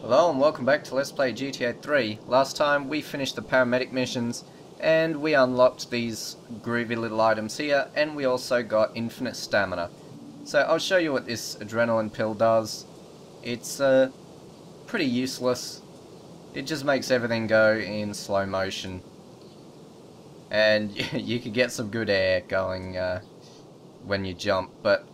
Hello and welcome back to Let's Play GTA 3. Last time we finished the paramedic missions and we unlocked these groovy little items here, and we also got infinite stamina. So I'll show you what this adrenaline pill does. It's pretty useless. It just makes everything go in slow motion. And you could get some good air going when you jump, but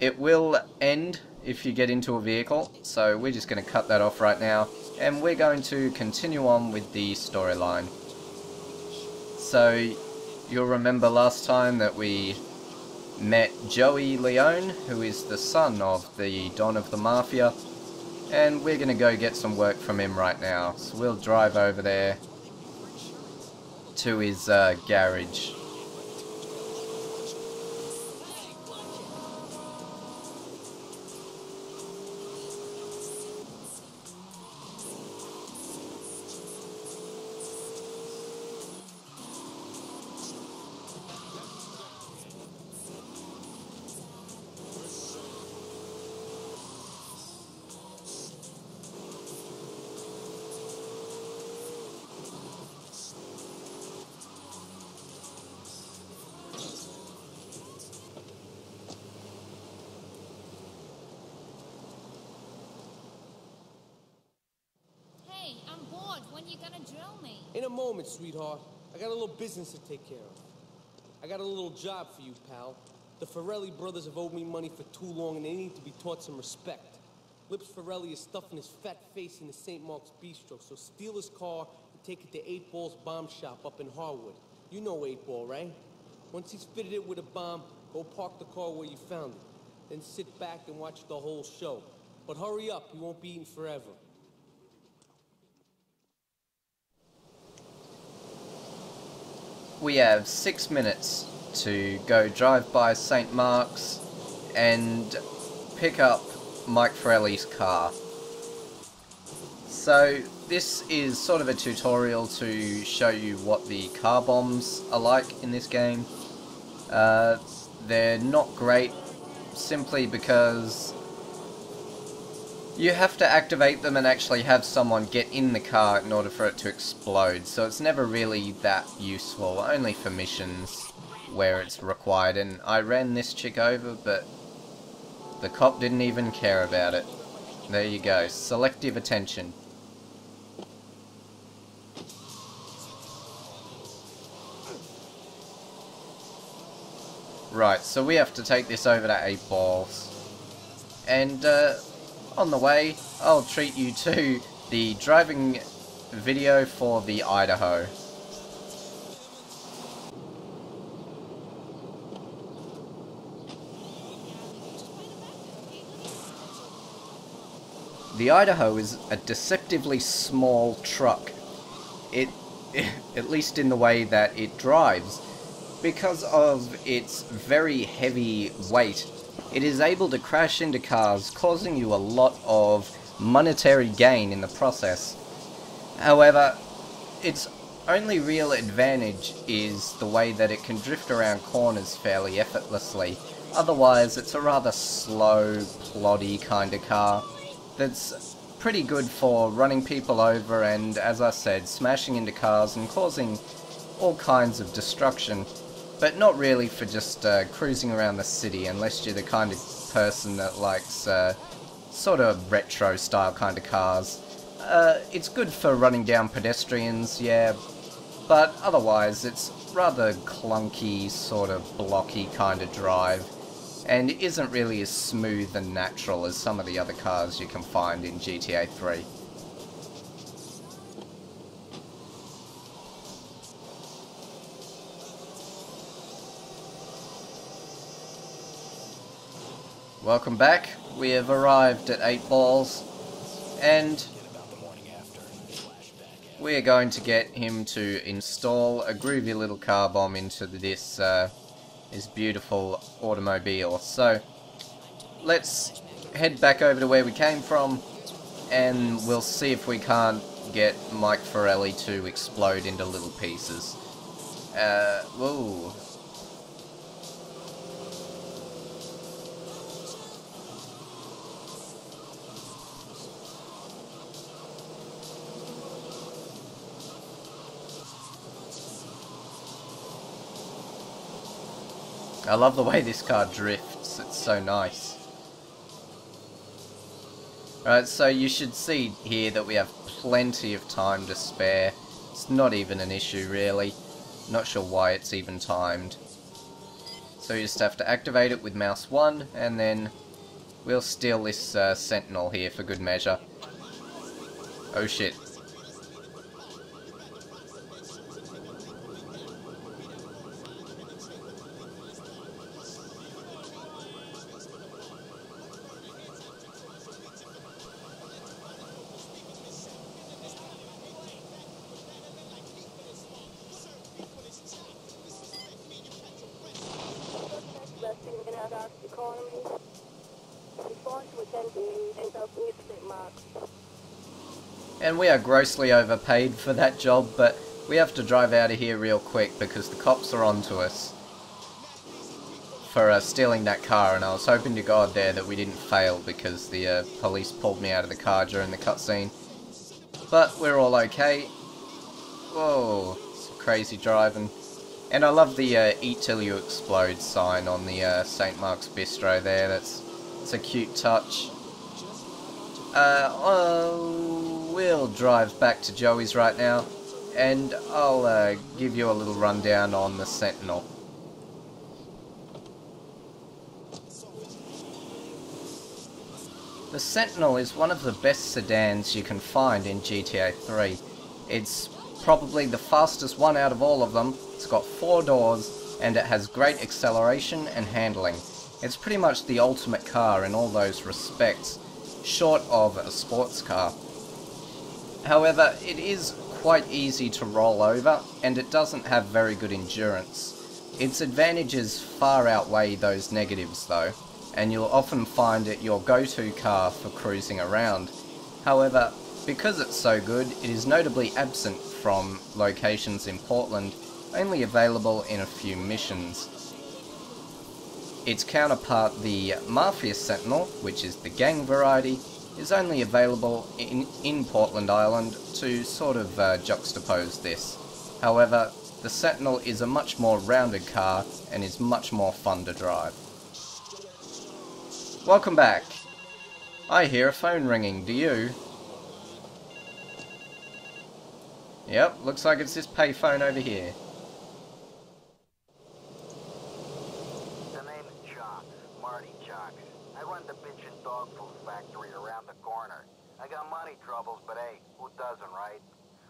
it will end if you get into a vehicle, so we're just going to cut that off right now, and we're going to continue on with the storyline. So, you'll remember last time that we met Joey Leone, who is the son of the Don of the Mafia, and we're going to go get some work from him right now. So we'll drive over there to his garage. In a moment, sweetheart. I got a little business to take care of. I got a little job for you, pal. The Ferrelli brothers have owed me money for too long, and they need to be taught some respect. Lips Ferrelli is stuffing his fat face in the St. Mark's Bistro, so steal his car and take it to 8 Ball's bomb shop up in Harwood. You know 8 Ball, right? Once he's fitted it with a bomb, go park the car where you found it. Then sit back and watch the whole show. But hurry up, he won't be eating forever. We have 6 minutes to go drive by St. Mark's and pick up Mike Ferrelli's car. So this is sort of a tutorial to show you what the car bombs are like in this game. They're not great simply because you have to activate them and actually have someone get in the car in order for it to explode, so it's never really that useful, only for missions where it's required. And I ran this chick over, but the cop didn't even care about it. There you go, selective attention. Right, so we have to take this over to 8 Balls. And, on the way, I'll treat you to the driving video for the Idaho. The Idaho is a deceptively small truck. At least in the way that it drives. Because of its very heavy weight, it is able to crash into cars, causing you a lot of monetary gain in the process. However, its only real advantage is the way that it can drift around corners fairly effortlessly. Otherwise, it's a rather slow, ploddy kind of car that's pretty good for running people over and, as I said, smashing into cars and causing all kinds of destruction. But not really for just cruising around the city, unless you're the kind of person that likes sort of retro style kind of cars. It's good for running down pedestrians, yeah, but otherwise it's rather clunky, sort of blocky kind of drive, and isn't really as smooth and natural as some of the other cars you can find in GTA 3. Welcome back. We have arrived at 8 Balls, and we're going to get him to install a groovy little car bomb into this beautiful automobile. So let's head back over to where we came from, and we'll see if we can't get Mike Ferrelli to explode into little pieces. Whoa. I love the way this car drifts, it's so nice. Alright, so you should see here that we have plenty of time to spare. It's not even an issue really. Not sure why it's even timed. So you just have to activate it with mouse 1, and then we'll steal this sentinel here for good measure. Oh shit. And we are grossly overpaid for that job, but we have to drive out of here real quick because the cops are onto us for stealing that car, and I was hoping to God there that we didn't fail because the police pulled me out of the car during the cutscene. But we're all okay. Whoa, some crazy driving. And I love the Eat Till You Explode sign on the St. Mark's Bistro there. It's a cute touch. We'll drive back to Joey's right now, and I'll give you a little rundown on the Sentinel. The Sentinel is one of the best sedans you can find in GTA 3. It's probably the fastest one out of all of them. It's got 4 doors, and it has great acceleration and handling. It's pretty much the ultimate car in all those respects, short of a sports car. However, it is quite easy to roll over, and it doesn't have very good endurance. Its advantages far outweigh those negatives though, and you'll often find it your go-to car for cruising around. However, because it's so good, it is notably absent from locations in Portland, only available in a few missions. Its counterpart, the Mafia Sentinel, which is the gang variety, is only available in Portland Island to sort of juxtapose this. However, the Sentinel is a much more rounded car and is much more fun to drive. Welcome back. I hear a phone ringing, do you? Yep, looks like it's this payphone over here. I got money troubles, but hey, who doesn't, right?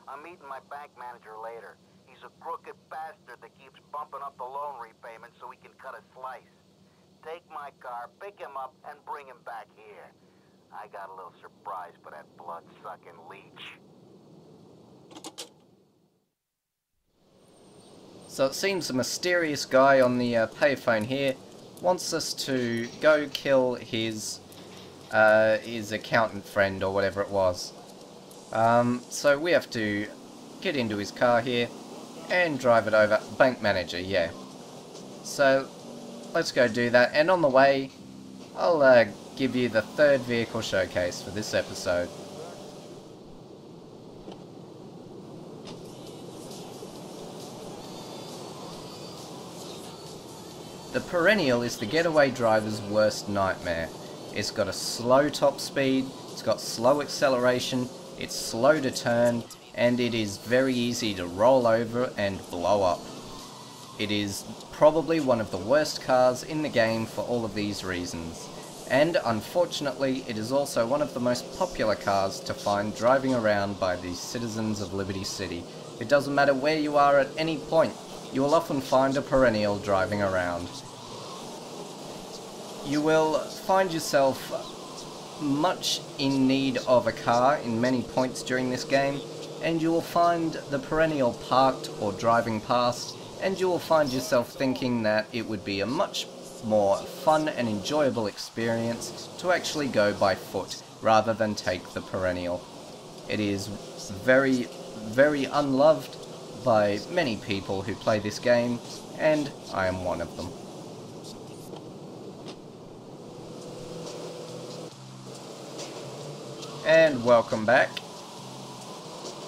I'm meeting my bank manager later. He's a crooked bastard that keeps bumping up the loan repayment so he can cut a slice. Take my car, pick him up, and bring him back here. I got a little surprise for that blood-sucking leech. So it seems a mysterious guy on the payphone here wants us to go kill his accountant friend or whatever it was. So we have to get into his car here and drive it over. Bank manager, yeah. So let's go do that, and on the way I'll give you the 3rd vehicle showcase for this episode. The Perennial is the getaway driver's worst nightmare. It's got a slow top speed, it's got slow acceleration, it's slow to turn, and it is very easy to roll over and blow up. It is probably one of the worst cars in the game for all of these reasons. And unfortunately, it is also one of the most popular cars to find driving around by the citizens of Liberty City. It doesn't matter where you are at any point, you will often find a Perennial driving around. You will find yourself much in need of a car in many points during this game, and you will find the Perennial parked or driving past, and you will find yourself thinking that it would be a much more fun and enjoyable experience to actually go by foot rather than take the Perennial. It is very, very unloved by many people who play this game, and I am one of them. And welcome back.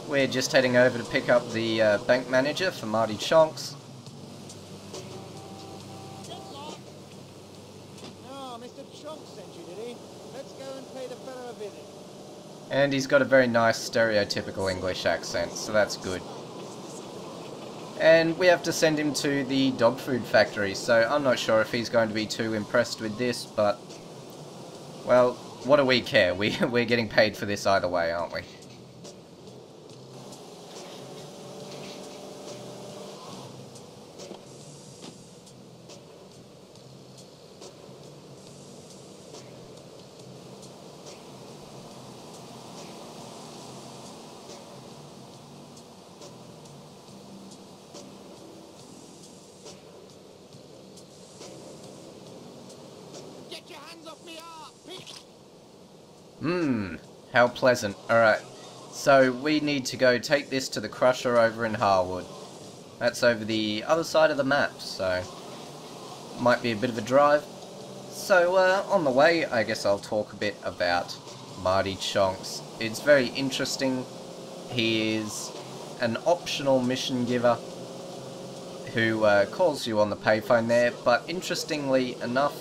We're just heading over to pick up the bank manager for Marty Chonks. And he's got a very nice stereotypical English accent, so that's good. And we have to send him to the dog food factory, so I'm not sure if he's going to be too impressed with this, but... well, what do we care? We're getting paid for this either way, aren't we? Get your hands off me up! How pleasant. Alright, so we need to go take this to the crusher over in Harwood. That's over the other side of the map, so might be a bit of a drive. So on the way, I guess I'll talk a bit about Marty Chonks. It's very interesting. He is an optional mission giver who calls you on the payphone there, but interestingly enough,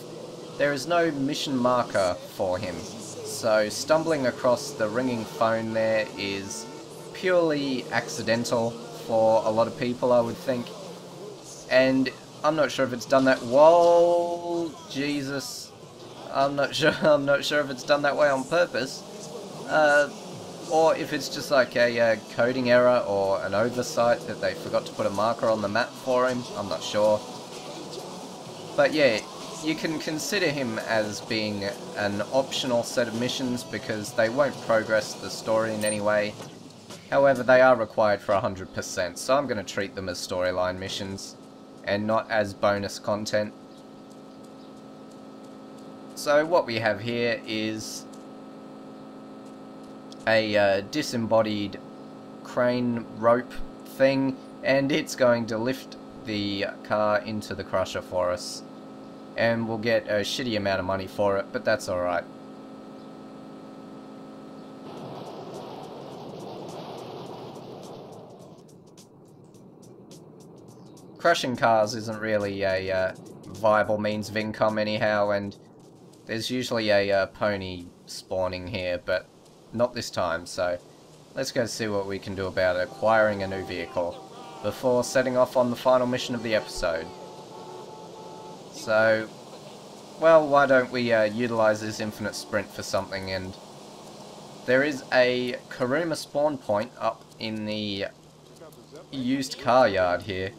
there is no mission marker for him. So stumbling across the ringing phone there is purely accidental for a lot of people, I would think. And I'm not sure if it's done that. Whoa, Jesus! I'm not sure if it's done that way on purpose, or if it's just like a coding error or an oversight that they forgot to put a marker on the map for him. I'm not sure, but yeah. You can consider him as being an optional set of missions because they won't progress the story in any way. However, they are required for 100%, so I'm going to treat them as storyline missions and not as bonus content. So what we have here is a disembodied crane rope thing, and it's going to lift the car into the crusher for us. And we'll get a shitty amount of money for it, but that's alright. Crushing cars isn't really a viable means of income anyhow, and there's usually a pony spawning here, but not this time, so let's go see what we can do about acquiring a new vehicle before setting off on the final mission of the episode. So, well, why don't we utilize this infinite sprint for something? And there is a Kuruma spawn point up in the used car yard here.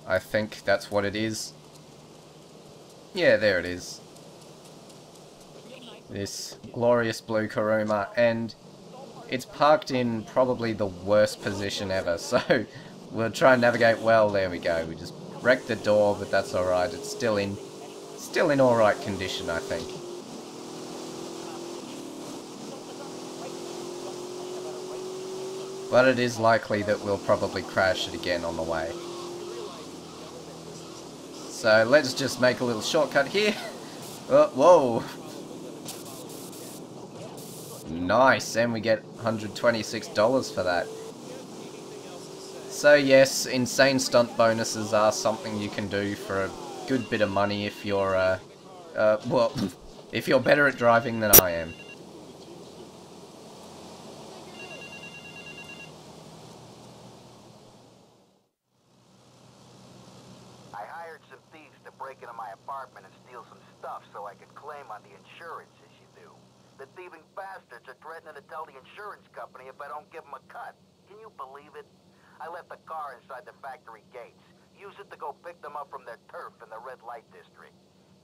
I think that's what it is. Yeah, there it is. This glorious blue Kuruma, and it's parked in probably the worst position ever, so we'll try and navigate well. There we go. We just wrecked the door, but that's alright. It's still in alright condition, I think. But it is likely that we'll probably crash it again on the way. So let's just make a little shortcut here. Oh, whoa! Nice, and we get $126 for that. So yes, insane stunt bonuses are something you can do for a good bit of money if you're, well, if you're better at driving than I am. I hired some thieves to break into my apartment and steal some stuff so I could claim on the insurance, as you do. The thieving bastards are threatening to tell the insurance company if I don't give them a cut. Can you believe it? I left the car inside the factory gates. Use it to go pick them up from their turf in the red light district.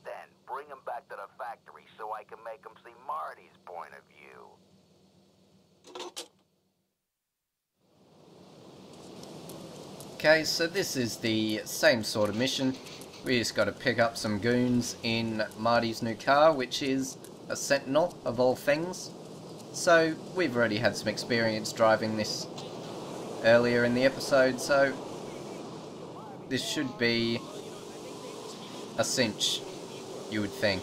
Then bring them back to the factory so I can make them see Marty's point of view. Okay, so this is the same sort of mission. We just got to pick up some goons in Marty's new car, which is a Sentinel of all things. So we've already had some experience driving this earlier in the episode, so this should be a cinch, you would think.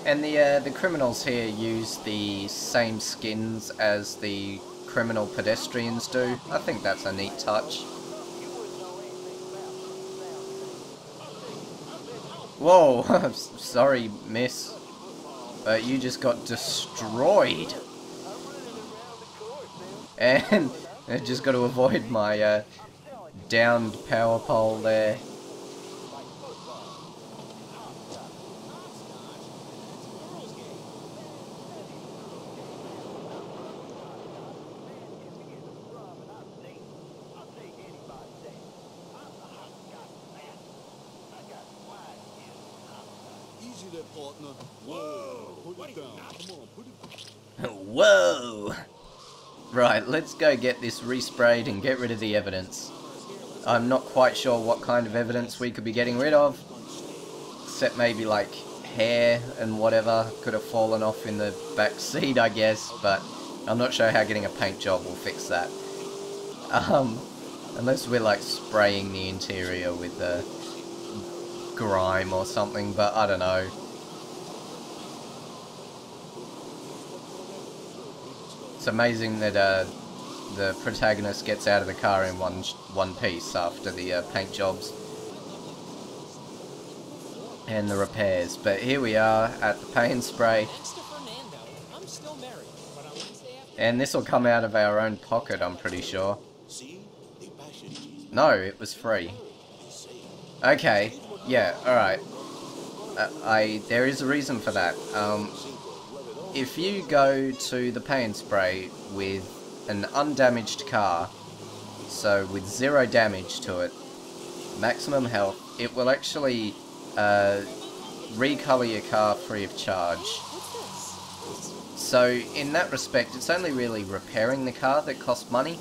And the criminals here use the same skins as the criminal pedestrians do. I think that's a neat touch. Whoa, sorry, miss, but you just got destroyed. And I just got to avoid my downed power pole there. Whoa! Right, let's go get this resprayed and get rid of the evidence. I'm not quite sure what kind of evidence we could be getting rid of, except maybe like hair and whatever could have fallen off in the back seat, I guess, but I'm not sure how getting a paint job will fix that. Unless we're like spraying the interior with grime or something, but I don't know. It's amazing that the protagonist gets out of the car in one piece after the paint jobs and the repairs. But here we are at the pay and spray, and this will come out of our own pocket, I'm pretty sure. No, it was free. Okay, yeah, alright. There is a reason for that. If you go to the pay and spray with an undamaged car, so with 0 damage to it, maximum health, it will actually recolor your car free of charge. So in that respect, it's only really repairing the car that costs money,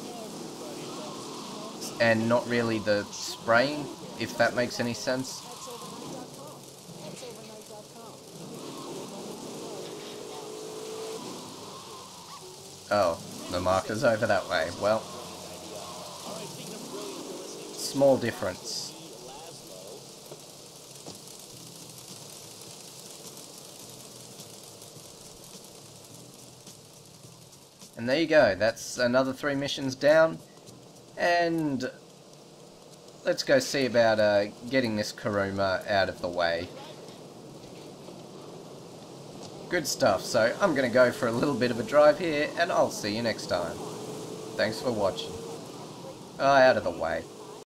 and not really the spraying, if that makes any sense. Oh, the marker's over that way. Well, small difference. And there you go, that's another 3 missions down. And let's go see about getting this Kuruma out of the way. Good stuff, so I'm going to go for a little bit of a drive here, and I'll see you next time. Thanks for watching. Out of the way.